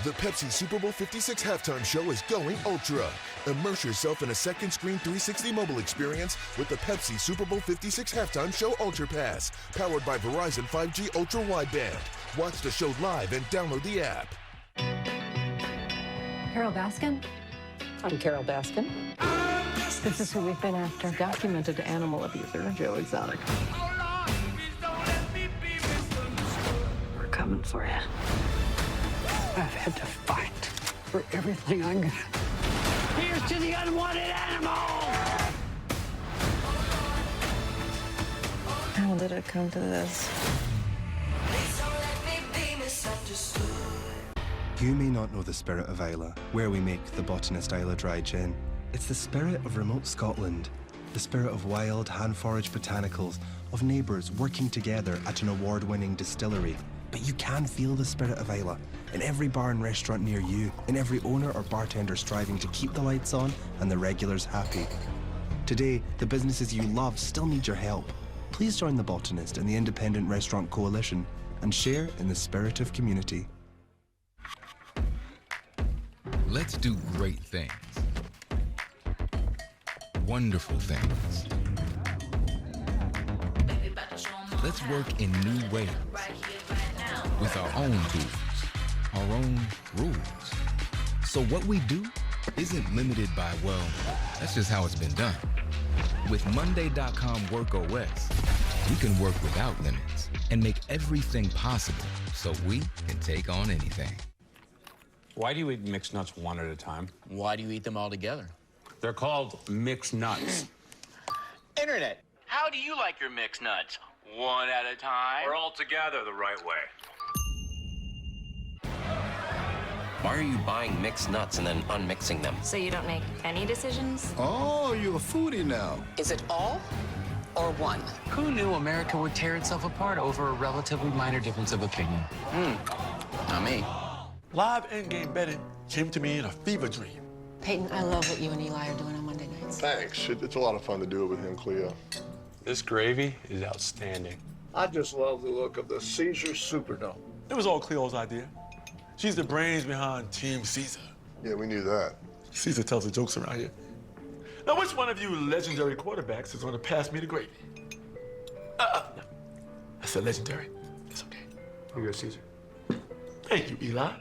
The Pepsi Super Bowl 56 halftime show is going ultra. Immerse yourself in a second screen 360 mobile experience with the Pepsi Super Bowl 56 halftime show Ultra Pass, powered by Verizon 5G Ultra Wideband. Watch the show live and download the app. Carol Baskin? I'm Carol Baskin. This is who we've been after. Documented animal abuser, Joe Exotic. We're coming for you. I've had to fight for everything I got. Here's to the unwanted animal! How did it come to this? You may not know the spirit of Isla, where we make the Botanist Isla Dry Gin. It's the spirit of remote Scotland, the spirit of wild, hand-foraged botanicals, of neighbours working together at an award-winning distillery. But you can feel the spirit of Isla in every bar and restaurant near you, in every owner or bartender striving to keep the lights on and the regulars happy. Today, the businesses you love still need your help. Please join the Botanist and the Independent Restaurant Coalition and share in the spirit of community. Let's do great things. Wonderful things. Let's work in new ways. With our own tools, our own rules. So what we do isn't limited by, well, that's just how it's been done. With Monday.com Work OS, we can work without limits and make everything possible so we can take on anything. Why do you eat mixed nuts one at a time? Why do you eat them all together? They're called mixed nuts. Internet, how do you like your mixed nuts? One at a time? Or all together the right way? Why are you buying mixed nuts and then unmixing them? So you don't make any decisions? Oh, you're a foodie now. Is it all or one? Who knew America would tear itself apart over a relatively minor difference of opinion? Not me. Live Endgame betting came to me in a fever dream. Peyton, I love what you and Eli are doing on Monday nights. Thanks. It's a lot of fun to do it with him, Cleo. This gravy is outstanding. I just love the look of the Caesar Superdome. It was all Cleo's idea. She's the brains behind Team Caesar. Yeah, we knew that. Caesar tells the jokes around here. Now, which one of you legendary quarterbacks is going to pass me the gravy? No. I said legendary. It's okay. You go, Caesar. Thank you, Eli.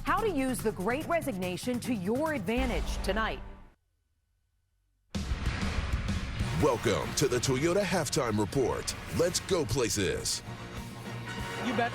How to use the Great Resignation to your advantage tonight. Welcome to the Toyota Halftime Report. Let's go places. You bet.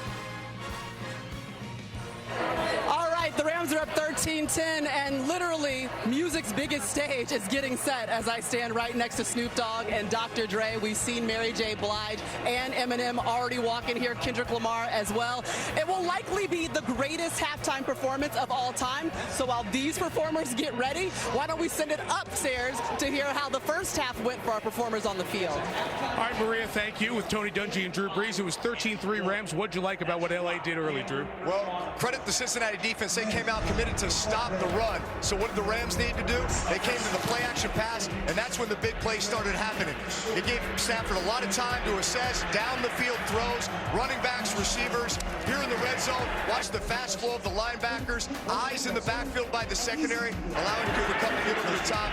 All right, the Rams are up 13-10, and literally music's biggest stage is getting set as I stand right next to Snoop Dogg and Dr. Dre. We've seen Mary J. Blige and Eminem already walking here, Kendrick Lamar as well. It will likely be the greatest halftime performance of all time. So while these performers get ready, why don't we send it upstairs to hear how the first half went for our performers on the field. All right, Maria, thank you. With Tony Dungy and Drew Brees, it was 13-3 Rams. What'd you like about what LA did early, Drew? Well, credit the Cincinnati defense. They came out committed to stop the run. So what did the Rams need to do? They came to the play-action pass, and that's when the big plays started happening. It gave Stafford a lot of time to assess down-the-field throws, running backs, receivers. Here in the red zone, watch the fast flow of the linebackers, eyes in the backfield by the secondary, allowing Cooper Kupp to get over the top.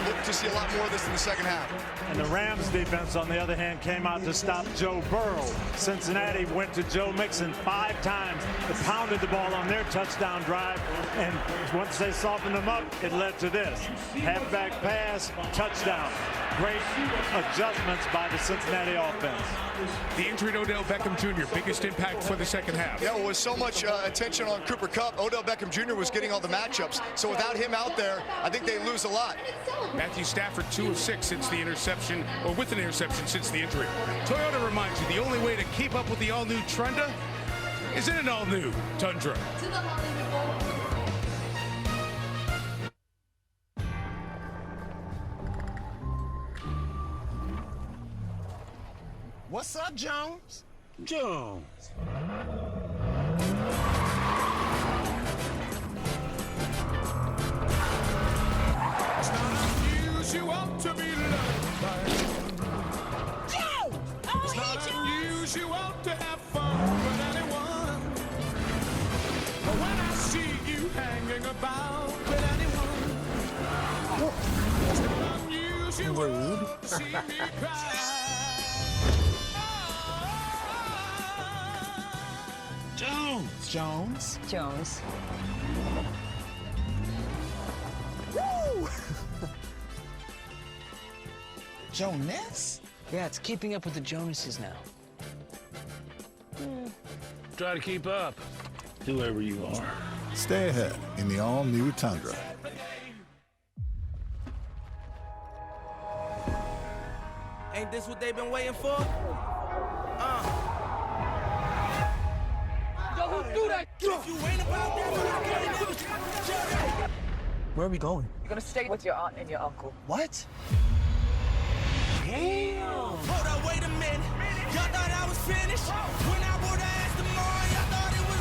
Look to see a lot more of this in the second half. And the Rams defense, on the other hand, came out to stop Joe Burrow. Cincinnati went to Joe Mixon 5 times. They pounded the ball on their touchdown drive, and once they softened them up, it led to this. Halfback pass, touchdown. Great adjustments by the Cincinnati offense. The injury to Odell Beckham Jr., biggest impact for the second half. Yeah, well, with so much attention on Cooper Kupp, Odell Beckham Jr. was getting all the matchups. So without him out there, I think they lose a lot. Matthew Stafford, 2 of 6 since the interception, or with an interception since the injury. Toyota reminds you, the only way to keep up with the all-new Trunda is in an all-new Tundra. What's up, Jones? Jones. It's not unusual to be loved by Joe! It's not unusual to have fun with anyone. But when I see you rude. Jones. Woo! Jonas? Yeah, it's keeping up with the Jonases now. Try to keep up, whoever you are. Stay ahead in the all-new Tundra. Ain't this what they've been waiting for? Do that. If you ain't about that, where are we going? You're gonna stay with your aunt and your uncle. What? Damn. Hold up, wait a minute. Y'all thought I was finished? When I wrote ass tomorrow, y'all thought it was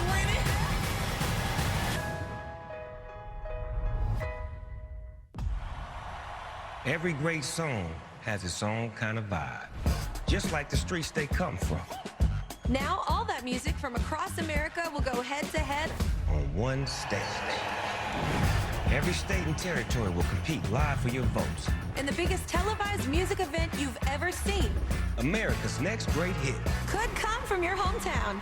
rented? Every great song has its own kind of vibe, just like the streets they come from. Now all that music from across America will go head-to-head On one stage. Every state and territory will compete live for your votes. in the biggest televised music event you've ever seen. America's next great hit. Could come from your hometown.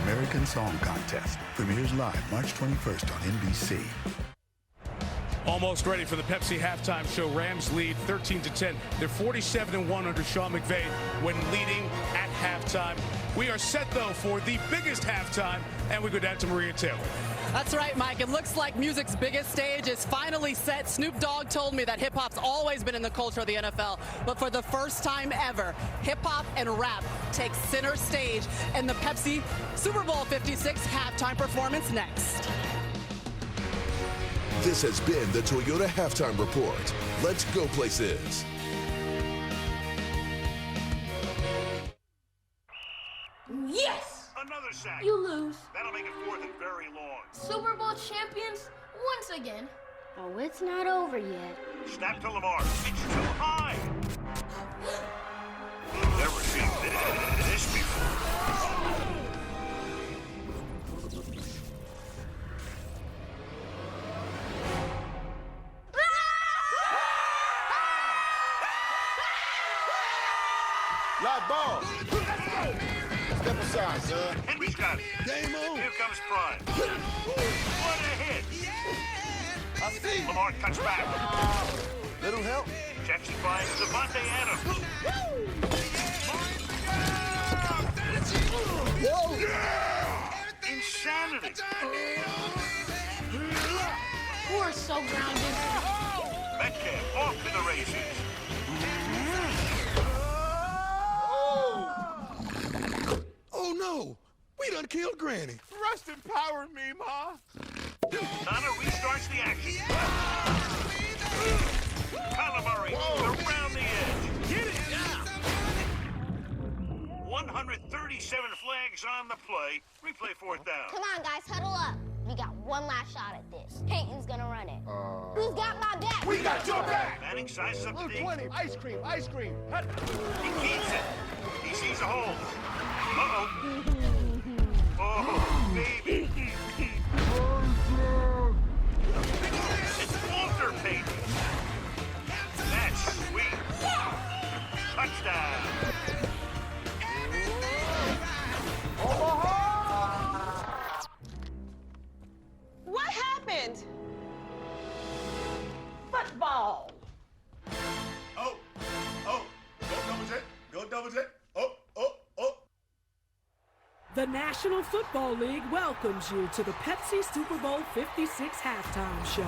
American Song Contest premieres live March 21st on NBC. Almost ready for the Pepsi halftime show. Rams lead 13-10. They're 47-1 under Sean McVay when leading at halftime. We are set, though, for the biggest halftime, and we go down to Maria Taylor. That's right, Mike. It looks like music's biggest stage is finally set. Snoop Dogg told me that hip-hop's always been in the culture of the NFL, but for the first time ever, hip-hop and rap take center stage in the Pepsi Super Bowl 56 halftime performance next. This has been the Toyota Halftime Report. Let's go places. Yes! Another sack. You lose. That'll make it fourth and very long. Super Bowl champions once again. Oh, it's not over yet. Snap to Lamar. It's too high. Never seen this before. Live ball. Step aside, son. Henry's got it. Game on. Here comes Prime. What a hit. I see. Lamar cuts back. Little help. Jackson finds Devontae Adams. Whoa. Yeah. Insanity. You are so grounded. Metcalf off to the races. Oh no! We done killed Granny. Rust empowered me, Ma. Donna restarts the action. Kyler Murray around the edge. Get it! 137 flags on the play. Replay fourth down. Come on, guys, huddle up. We got one last shot at this. Peyton's gonna run it. Who's got my back? We got your back! Manning sizes up the D. 20, ice cream, ice cream. He keeps it. He sees a hole. Uh-oh. Oh, baby. It's Walter Payton. That's sweet. Touchdown. What happened? Football. Oh. Go double J. Go double J. Oh. The National Football League welcomes you to the Pepsi Super Bowl 56 halftime show.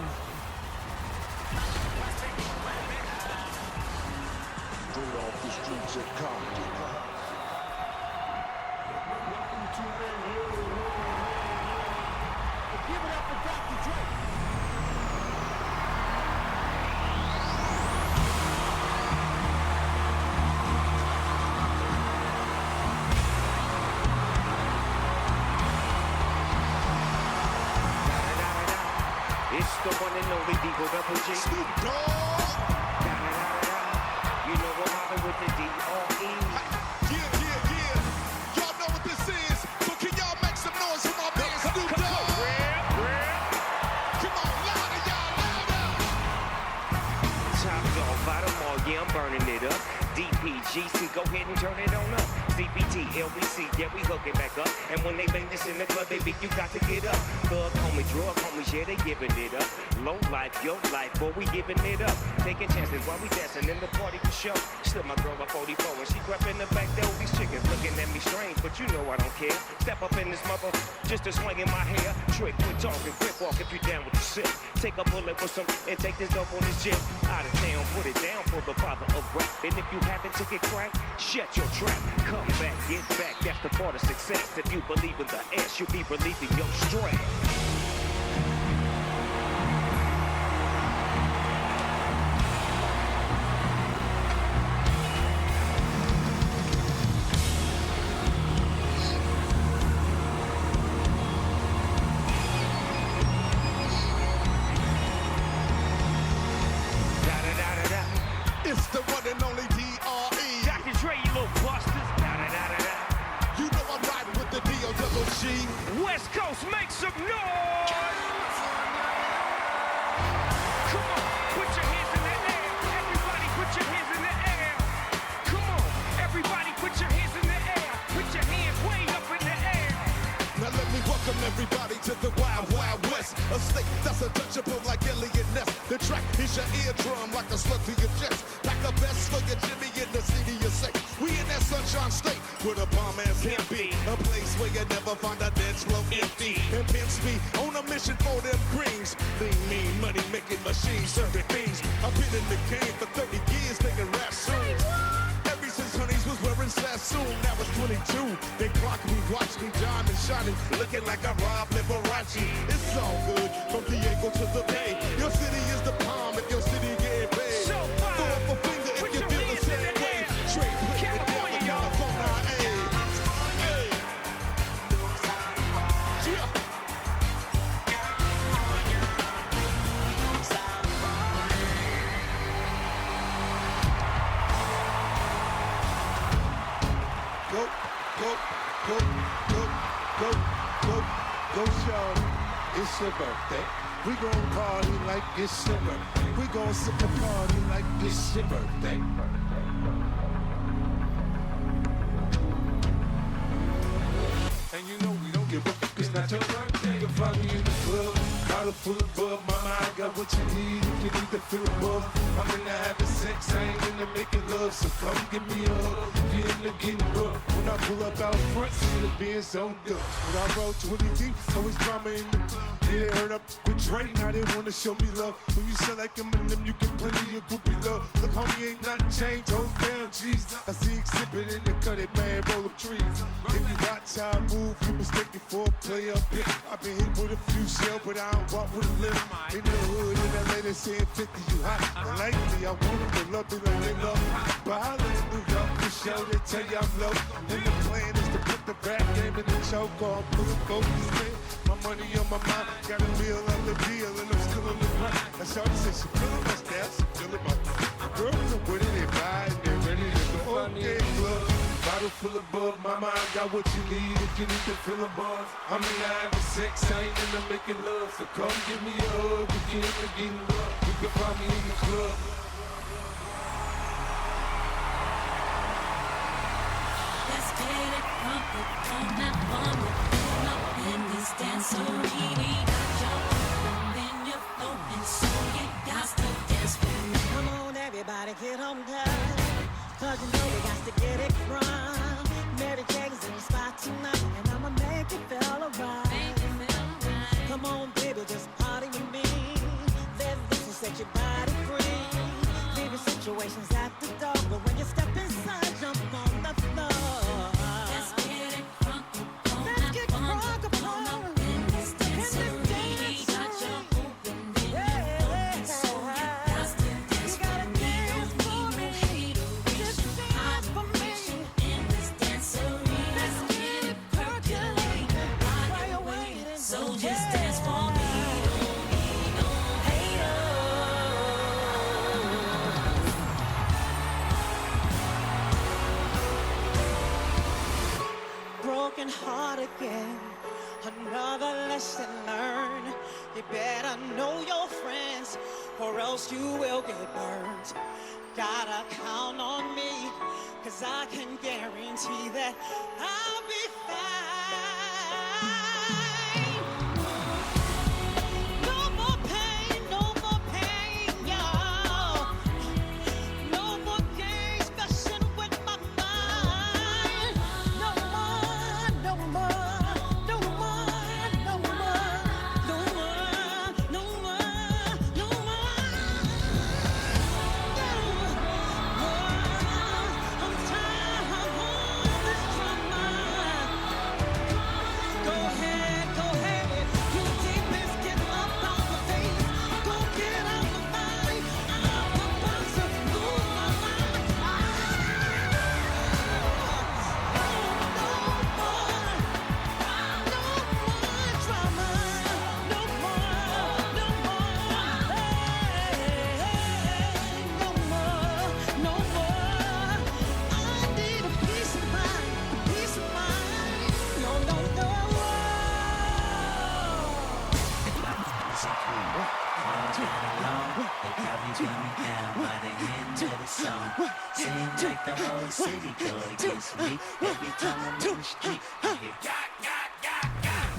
Straight off the streets of Compton. Give it up for Dr. Dre. It's the one and only Digo Double G. Snoop Dogg. You know what happened with the D.R.E. Yeah. Y'all know what this is. So can y'all make some noise for my man Snoop Dogg? Come on, louder, y'all, louder. Baltimore, yeah, I'm burning it up. DPGC, go ahead and turn it on up. CPT, LBC, yeah, we hooking back up. And when they bang this in the club, baby, you got to get up. Thug homie, drug homies, yeah, they giving it up. Low life, your life, boy, we giving it up. Taking chances while we dancing in the party for show. Slip my girl by 44 and she crept in the back there with these chickens looking at me strange, but you know I don't care. Step up in this mother, just a swing in my hair. Trick, quit talking, quick walk if you down with the shit. Take a bullet with some and take this dope on this jet. Out of town, put it down for the father of rap. And if you haven't took it crack, shut your trap. Come back, get back, that's the part of success. If you believe in the S, you'll be relieving your stress. It's the one and only D.R.E. Dr. Dre, you little busters. You know I'm riding with the D.O.G. West Coast, make some noise! Come on, put your hands in the air. Everybody put your hands in the air. Come on, everybody put your hands in the air. Put your hands way up in the air. Now let me welcome everybody to the Wild Wild West. A state that's untouchable like Elliot Ness. The track is your eardrum like a slug to your chest. Like a best for your Jimmy in the city you say. We in that sunshine state where the bomb ass can't be. A place where you never find a dance floor empty. And pimps be on a mission for them greens. Lean, mean, money making machines, serving things. I've been in the game for 30 years making rap songs. Ever since Honeys was wearing Sassoon, that was 22. They clock me, watch me, diamond shining, looking like I robbed Liberace. It's all good from Diego to the Bay. Your city is the palm if your city get paid. So fine. Throw up a finger if you feel the same way. Trade with it down to California, ayy. Hey. Yeah. Go, go, go, go, go, go, go, shorty. It's your birthday. We gon' party like it's your birthday. We gon' sip a party like it's your birthday. And you know we don't give up. It's not your birthday. You'll find me in the club. Bottle full of bub. Mama, I got what you need if you need to feel above. I'm in the having sex. I ain't in the making love. So come give me a hug. If you're in the getting rough. When I pull up out front, see the being so good. When I roll 20 deep, always drama in the club. Yeah, they heard up with Dre. Now they wanna show me love. When you sell like Eminem, you get plenty of groupie love. Look, homie, ain't nothing changed. Hold down, jeez. I see exhibit in the cut, it man, roll up trees. If you watch how I move, you mistake it for a player pick. I've been hit with a few shells, but I don't walk with a limp. In the hood, in LA, they saying 50, you hot. And lately, I want them to love me like they love me. But I live in New York, for show, they tell you I'm low. And the plan is to put the rap game in the choke on. Pull the focus, man. My money on my mind, got a meal on the deal, and I'm still on the grind. And Shorty said she feeling my style, she feeling my girls are with it, they buy and they're ready to go. Okay, club, bottle full of bub. Mama, I got what you need if you need to feel a buzz. I'm in the having sex, I ain't in the making love. So come give me a hug, if you're in the getting love. You can find me in the club. Let's get it crumpled on that one. Pull up in this dancery. We got your open and you're flowing, so you got to dance with me. Come on, everybody, get on down. Cause you know we got to get it from. Mary Jane's in the spot tonight, and I'ma make you feel alright. Come on, baby, just party with me. Let this will set your body free. Leave your situations at the door, but when you step inside, jump on the floor. Let's get it crunk upon. Let's get crunk upon. In this dancery, we got your open and you're open, so you got to dance for me. Don't need no hateration, moderation. In this dancery, let's get it percolating while you're waiting. So just dance for me. Don't need no haters. Broken heart again, another lesson learned. You better know your friends, or else you will get burned. gotta count on me, 'cause I can guarantee that I'll be fine. No more pain, y'all. No more games messing with my mind. No more, no more, no more, no more, no more, no more, no more. I'm tired of all this drama. Go ahead, you demons get up on the face. Go get out the fight. I'm about to lose my mind. No more drama. No more, no more. No more, no more. I need a peace of mind, peace of mind. No, no, no. Seems like the whole city go against me every time I'm in the street. I hear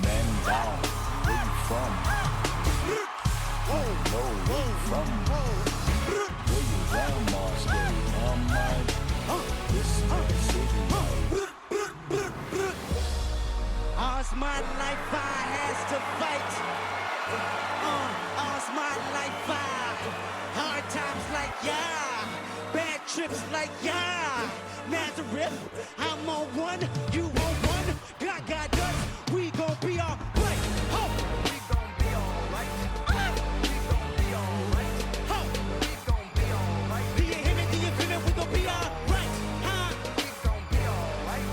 Man down, where you from? Whoa, where you from? Where your grandma stay? I'm like, this is the city. All's my life I has to fight. All's my life I. Hard times like yeah, bad trips like yeah. Nazareth, I'm on one, you on one. God got us, we gon' be alright. Ho! We gon' be alright. We gon' be alright. Ho! We gon' be alright. Do you hear me? Do you feel it? We gon' be alright. Huh? We gon' be alright.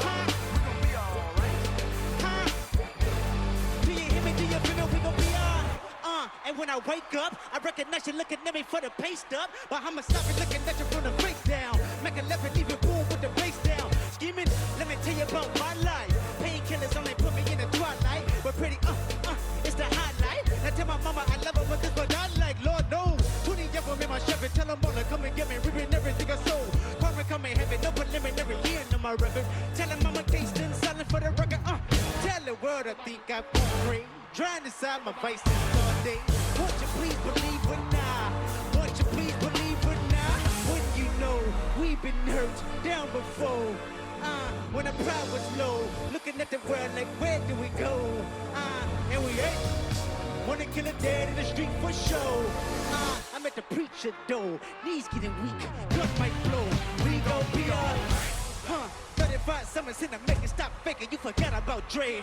Huh? We gon' be alright. Huh? Do you hear me? Do you feel it? We gon' be alright. And when I wake up, I recognize you looking at me for the pay stub. But I'ma stop you looking at you from the face down. Make a left and leave you boom with the face down. Scheming, let me tell you about my life. Painkillers only put me in the twilight. But pretty, it's the highlight. Now tell my mama I love her, but this what I like. Lord knows, 20 years from me, my shepherd. Tell them all to come and get me, reaping everything I sold. Karma come in heaven, no preliminary year in my record. Tell them I'm a tasting, selling for the record. Tell the world I think I'm free. Trying to decide my vices all day. Won't you please believe when won't you please believe when when you know we've been hurt down before. When the pride was low, looking at the world like where do we go? And we ain't wanna kill a dead in the street for show. I'm at the preacher door, knees getting weak, blood might flow. We gon' be alright. 35 summers in the making, stop faking, you forgot about Dre.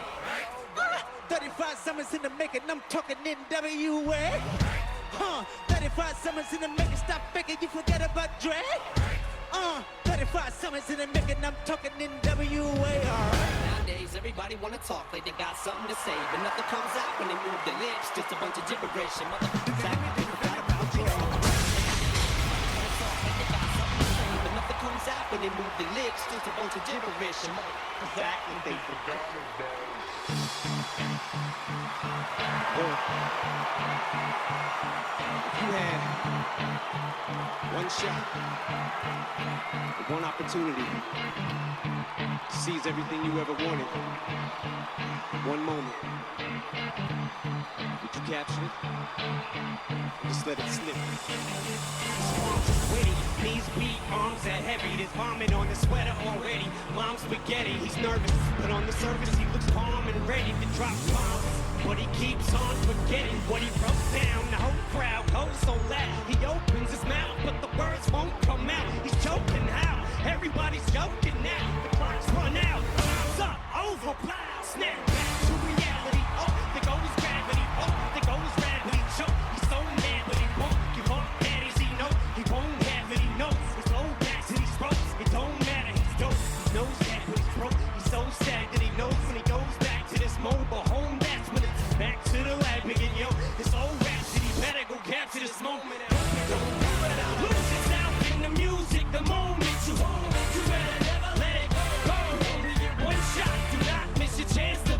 35 summers in the making, I'm talking NWA. 35 summers in the making, stop faking, you forgot about Dre. 35 summers in the making, I'm talking NWA. Nowadays, everybody wanna talk like they got something to say, but nothing comes out when they move their lips. Just a bunch of gibberish. And motherfuckers act like they forgot about Dre. But nothing comes out when they move their lips. Just a bunch of gibberish. And motherfuckers act like they forgot about If you had one shot, one opportunity to seize everything you ever wanted, one moment, would you capture it? Just let it slip. Witty, knees weak, arms are heavy. There's vomit on the sweater already. Mom's spaghetti, he's nervous, but on the surface he looks calm and ready to drop bombs. But he keeps on forgetting what he wrote down. The whole crowd goes so loud. He opens his mouth, but the words won't come out. He's choking how? Everybody's joking now. The clock's run out. Time's up, over, plow, snap back to reality. Oh, there goes gravity. Oh, there goes gravity. Choke. He's so mad, but he won't give up. Daddies, he knows he won't have it. He knows his low backs and he's broke. It don't matter, he's dope. He knows that, but he's broke. He's so sad that he knows when he goes back to this mobile home. That's when it's back to the lab again, yo. This old rhapsody better go capture this moment. Lose yourself in the music the moment you hold it. You better never let it go. Only get one shot, do not miss your chance to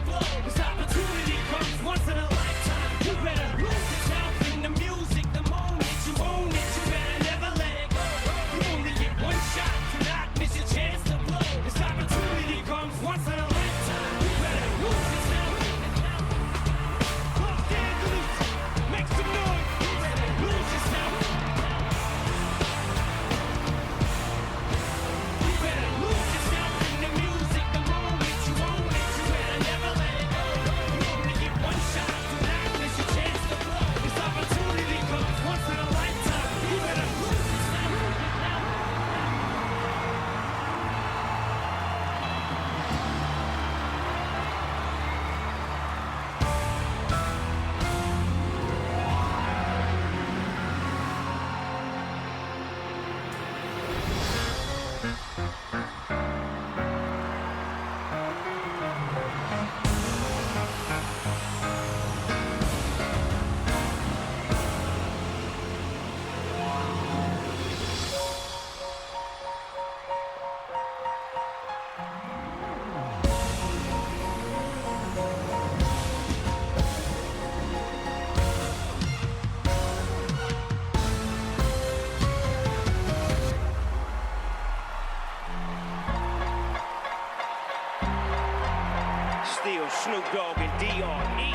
Snoop Dogg and D.R.E.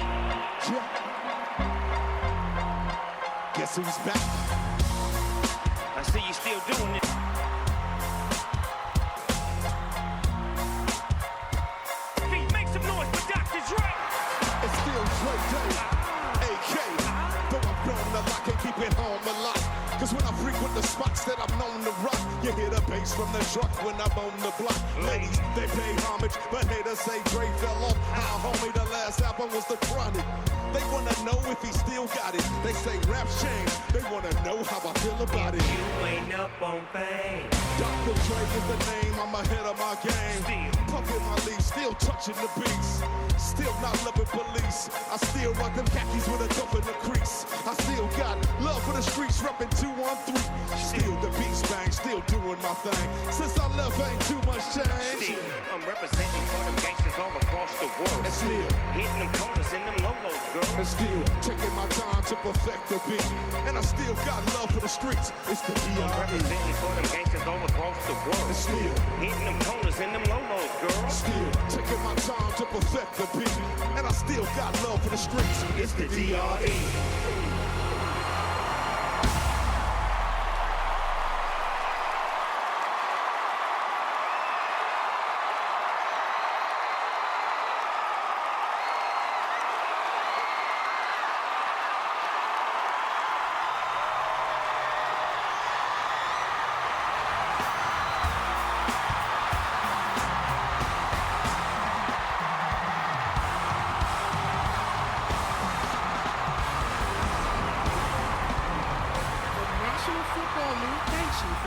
Guess who's back? I see you still doing it. Make some noise for Dr. Dre. It's still Dre Day, AK. Though I'm grown a lot, can't keep it home a lot. Cause when I frequent the spots that I'm known to rock, you hear the bass from the truck when I'm on the block. Ladies, they pay homage, but haters say Dre fell off. How homie, the last album was The Chronic. They wanna know if he still got it. They say rap's changed. They wanna know how I feel about it. You ain't up on fame. Dr. Dre is the name, I'm ahead of my game. Pumping my leaf, still touching the beats. Still not loving police. I still rock them khakis with a cup in the crease. I still got love for the streets, reppin' 213. Still the beats bang, still doing my thing. Since I left, ain't too much change. Still, I'm representing for them gangsters all across the world. And still hitting them corners in them lolos, girl. And still taking my time to perfect the beat. And I still got love for the streets. It's the D.R.E. I'm representing for them gangsters all across the world. And still hitting them corners in them lolos, girl. Still taking my time to perfect the beat. And I still got love for the streets. It's the D.R.E.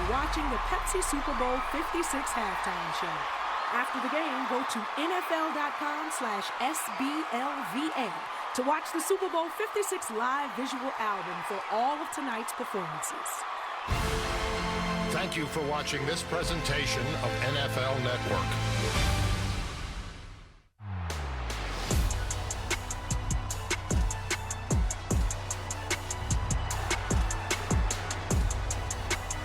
Watching the Pepsi Super Bowl 56 halftime show. After the game, go to NFL.com/SBLVA to watch the Super Bowl 56 live visual album for all of tonight's performances. Thank you for watching this presentation of NFL Network.